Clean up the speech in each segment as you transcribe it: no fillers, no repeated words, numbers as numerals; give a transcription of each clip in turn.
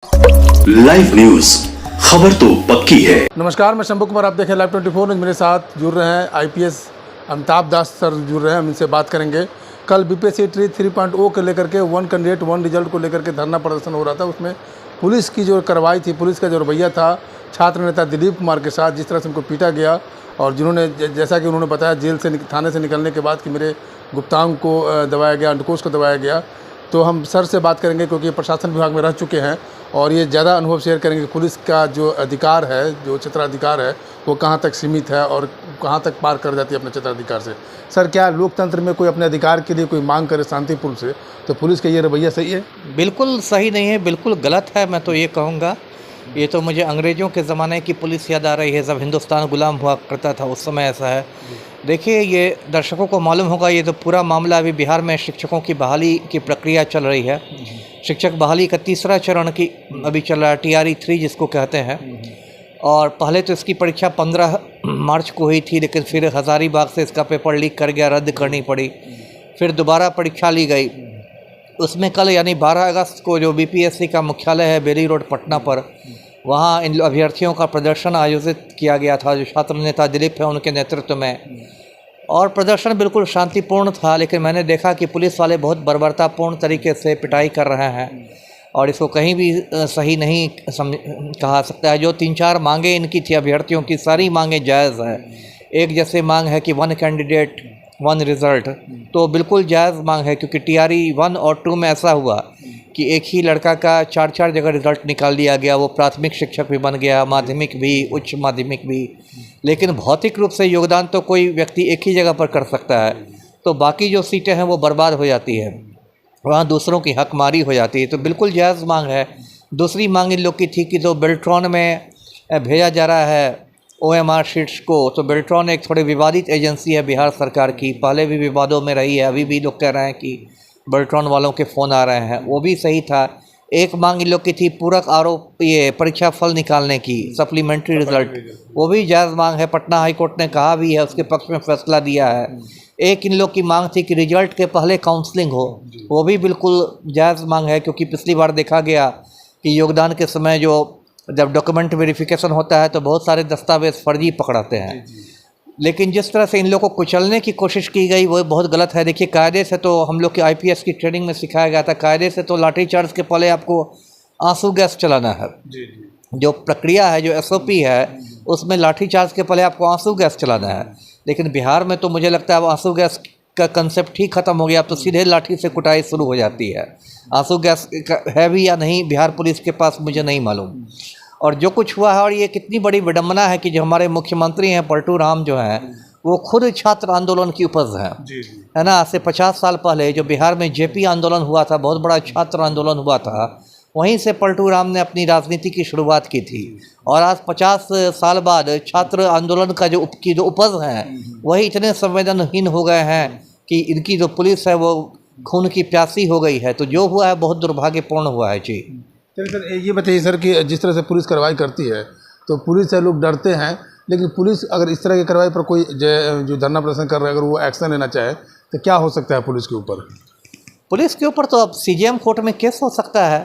Live news, खबर तो पक्की है। नमस्कार, मैं शंभू कुमार, आप देखें लाइव 24 न्यूज। मेरे साथ जुड़ रहे हैं आईपीएस अमिताभ दास सर जुड़ रहे हैं, हम इनसे बात करेंगे। कल बीपीएससी ट्री 3.0 को लेकर के 1 कैंडिडेट 1 रिजल्ट को लेकर के धरना प्रदर्शन हो रहा था। उसमें पुलिस की जो कार्रवाई थी, पुलिस का जो रवैया था छात्र नेता दिलीप कुमार के साथ, जिस तरह से उनको पीटा गया और जिन्होंने जैसा कि उन्होंने बताया जेल से थाने से निकलने के बाद कि मेरे गुप्तांग को दबाया गया, अंडकोश को दबाया गया। तो हम सर से बात करेंगे क्योंकि प्रशासन विभाग में रह चुके हैं और ये ज़्यादा अनुभव शेयर करेंगे। पुलिस का जो अधिकार है, जो क्षेत्राधिकार है, वो कहाँ तक सीमित है और कहाँ तक पार कर जाती है अपने क्षेत्राधिकार से। सर, क्या लोकतंत्र में कोई अपने अधिकार के लिए कोई मांग करे शांतिपूर्ण से, तो पुलिस का ये रवैया सही है? बिल्कुल सही नहीं है, बिल्कुल गलत है। मैं तो ये कहूँगा, ये तो मुझे अंग्रेज़ों के ज़माने की पुलिस याद आ रही है, जब हिंदुस्तान गुलाम हुआ करता था, उस समय ऐसा है। देखिए, ये दर्शकों को मालूम होगा, ये तो पूरा मामला अभी बिहार में शिक्षकों की बहाली की प्रक्रिया चल रही है। शिक्षक बहाली का तीसरा चरण की अभी चल रहा है, TRE 3 जिसको कहते हैं। और पहले तो इसकी परीक्षा 15 मार्च को हुई थी, लेकिन फिर हज़ारीबाग से इसका पेपर लीक कर गया, रद्द करनी पड़ी। फिर दोबारा परीक्षा ली गई। उसमें कल यानी 12 अगस्त को जो BPSC का मुख्यालय है बेली रोड पटना पर, वहाँ इन अभ्यर्थियों का प्रदर्शन आयोजित किया गया था, जो छात्र नेता दिलीप है उनके नेतृत्व में। और प्रदर्शन बिल्कुल शांतिपूर्ण था, लेकिन मैंने देखा कि पुलिस वाले बहुत बर्बरतापूर्ण तरीके से पिटाई कर रहे हैं और इसको कहीं भी सही नहीं कहा सकता है। जो 3-4 मांगे इनकी थी अभ्यर्थियों की, सारी मांगे जायज़ है। एक जैसे मांग है कि 1 कैंडिडेट 1 रिज़ल्ट, तो बिल्कुल जायज़ मांग है, क्योंकि TRE 1 और 2 में ऐसा हुआ कि एक ही लड़का का 4-4 जगह रिज़ल्ट निकाल दिया गया। वो प्राथमिक शिक्षक भी बन गया, माध्यमिक भी, उच्च माध्यमिक भी। लेकिन भौतिक रूप से योगदान तो कोई व्यक्ति एक ही जगह पर कर सकता है, तो बाकी जो सीटें हैं वो बर्बाद हो जाती है, वहाँ दूसरों की हकमारी हो जाती है। तो बिल्कुल जायज़ मांग है। दूसरी मांग इन लोग की थी कि जो बेल्ट्रॉन में भेजा जा रहा है OMR शीट्स को, तो बेल्ट्रॉन एक थोड़ी विवादित एजेंसी है बिहार सरकार की, पहले भी विवादों में रही है। अभी भी लोग कह रहे हैं कि बेल्ट्रॉन वालों के फ़ोन आ रहे हैं, वो भी सही था। एक मांग इन लोग की थी पूरक आरोप, ये परीक्षा फल निकालने की, सप्लीमेंट्री रिज़ल्ट, वो भी जायज़ मांग है। पटना हाई कोर्ट ने कहा भी है, उसके पक्ष में फैसला दिया है। एक इन लोग की मांग थी कि रिजल्ट के पहले काउंसलिंग हो, वो भी बिल्कुल जायज़ मांग है, क्योंकि पिछली बार देखा गया कि योगदान के समय जब डॉक्यूमेंट वेरिफिकेशन होता है तो बहुत सारे दस्तावेज़ फर्जी पकड़ाते हैं। लेकिन जिस तरह से इन लोगों को कुचलने की कोशिश की गई वो बहुत गलत है। देखिए, कायदे से तो हम लोग के IPS की ट्रेनिंग में सिखाया गया था, कायदे से तो लाठीचार्ज के पहले आपको आंसू गैस चलाना है। जो प्रक्रिया है, जो SOP है, उसमें लाठीचार्ज के पहले आपको आंसू गैस चलाना है। लेकिन बिहार में तो मुझे लगता है अब आंसू गैस का कंसेप्ट ही ख़त्म हो गया। अब तो सीधे लाठी से कुटाई शुरू हो जाती है। आंसू गैस है भी या नहीं बिहार पुलिस के पास, मुझे नहीं मालूम। और जो कुछ हुआ है, और ये कितनी बड़ी विडम्बना है कि जो हमारे मुख्यमंत्री हैं पलटू राम जो हैं, वो खुद छात्र आंदोलन की उपज हैं, है ना। आज से 50 साल पहले जो बिहार में JP आंदोलन हुआ था, बहुत बड़ा छात्र आंदोलन हुआ था, वहीं से पलटू राम ने अपनी राजनीति की शुरुआत की थी। और आज 50 साल बाद छात्र आंदोलन का जो उपज हैं, वही इतने संवेदनहीन हो गए हैं कि इनकी जो पुलिस है वो खून की प्यासी हो गई है। तो जो हुआ है बहुत दुर्भाग्यपूर्ण हुआ है जी। चलिए सर, ये बताइए सर कि जिस तरह से पुलिस कार्रवाई करती है तो पुलिस से लोग डरते हैं, लेकिन पुलिस अगर इस तरह की कार्रवाई पर कोई जो धरना प्रदर्शन कर रहा है, अगर वो एक्शन लेना चाहे तो क्या हो सकता है पुलिस के ऊपर? पुलिस के ऊपर तो अब CJM कोर्ट में केस हो सकता है,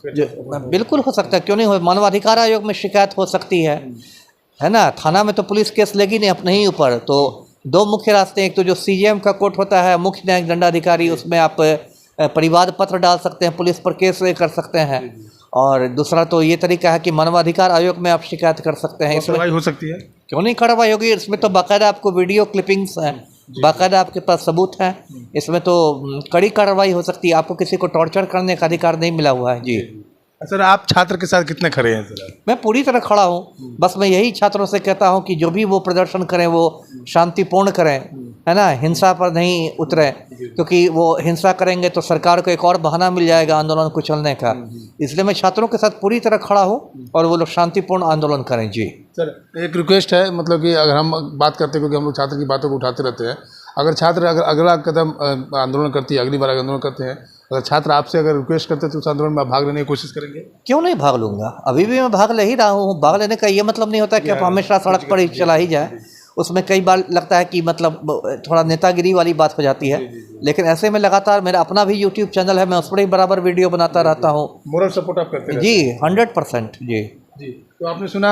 जो बिल्कुल हो सकता है, क्यों नहीं हो। मानवाधिकार आयोग में शिकायत हो सकती है ना। थाना में तो पुलिस केस लेगी नहीं अपने ही ऊपर। तो 2 मुख्य रास्ते हैं, एक तो जो CJM का कोर्ट होता है, मुख्य न्यायिक दंडाधिकारी, उसमें आप परिवाद पत्र डाल सकते हैं, पुलिस पर केस कर सकते हैं। और दूसरा तो ये तरीका है कि मानवाधिकार आयोग में आप शिकायत कर सकते हैं। इसमें कार्रवाई हो सकती है, क्यों नहीं कार्रवाई होगी। इसमें तो बाकायदा आपको वीडियो क्लिपिंग्स हैं, बाकायदा आपके पास सबूत हैं, इसमें तो कड़ी कार्रवाई हो सकती है। आपको किसी को टॉर्चर करने का अधिकार नहीं मिला हुआ है जी। सर, आप छात्र के साथ कितने खड़े हैं सर? मैं पूरी तरह खड़ा हूँ। बस मैं यही छात्रों से कहता हूँ कि जो भी वो प्रदर्शन करें वो शांतिपूर्ण करें, है ना, हिंसा पर नहीं उतरे, क्योंकि वो हिंसा करेंगे तो सरकार को एक और बहाना मिल जाएगा आंदोलन कुचलने का। इसलिए मैं छात्रों के साथ पूरी तरह खड़ा हूँ और वो लोग शांतिपूर्ण आंदोलन करें जी। सर, एक रिक्वेस्ट है, मतलब कि अगर हम बात करते हैं, क्योंकि हम लोग छात्र की बातों को उठाते रहते हैं, अगर छात्र अगर अगला कदम आंदोलन करती है, अगली बार आंदोलन करते हैं, अगर छात्र आपसे अगर रिक्वेस्ट करते हैं तो उस आंदोलन में भाग लेने की कोशिश करेंगे? क्यों नहीं भाग लूँगा, अभी भी मैं भाग ले ही रहा हूँ। भाग लेने का ये मतलब नहीं होता कि आप हमेशा सड़क पर ही चला ही जाए। उसमें कई बार लगता है कि मतलब थोड़ा नेतागिरी वाली बात हो जाती है, लेकिन ऐसे में लगातार मेरा अपना भी यूट्यूब चैनल है, मैं उस पर ही बराबर वीडियो बनाता रहता हूँ। मोरल सपोर्ट आप करते हैं? जी 100% जी। जी, तो आपने सुना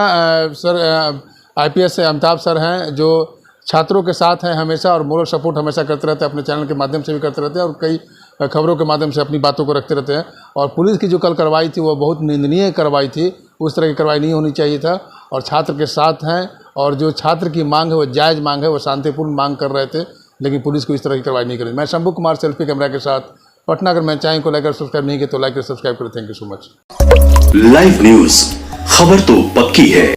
सर IPS से अमिताभ सर हैं जो छात्रों के साथ हैं हमेशा और मोरल सपोर्ट हमेशा करते रहते हैं, अपने चैनल के माध्यम से भी करते रहते हैं और कई खबरों के माध्यम से अपनी बातों को रखते रहते हैं। और पुलिस की जो कल कार्रवाई थी वो बहुत निंदनीय कार्रवाई थी, उस तरह की कार्रवाई नहीं होनी चाहिए था और छात्र के साथ हैं और जो छात्र की मांग है वो जायज़ मांग है, वो शांतिपूर्ण मांग कर रहे थे, लेकिन पुलिस को इस तरह की कार्रवाई नहीं करी। मैं शंभू कुमार सेल्फी कैमरा के साथ पटना। अगर मैं चैनल को लाइक और सब्सक्राइब नहीं किया तो लाइक और सब्सक्राइब करें। Thank you so much. Live news, खबर तो पक्की है।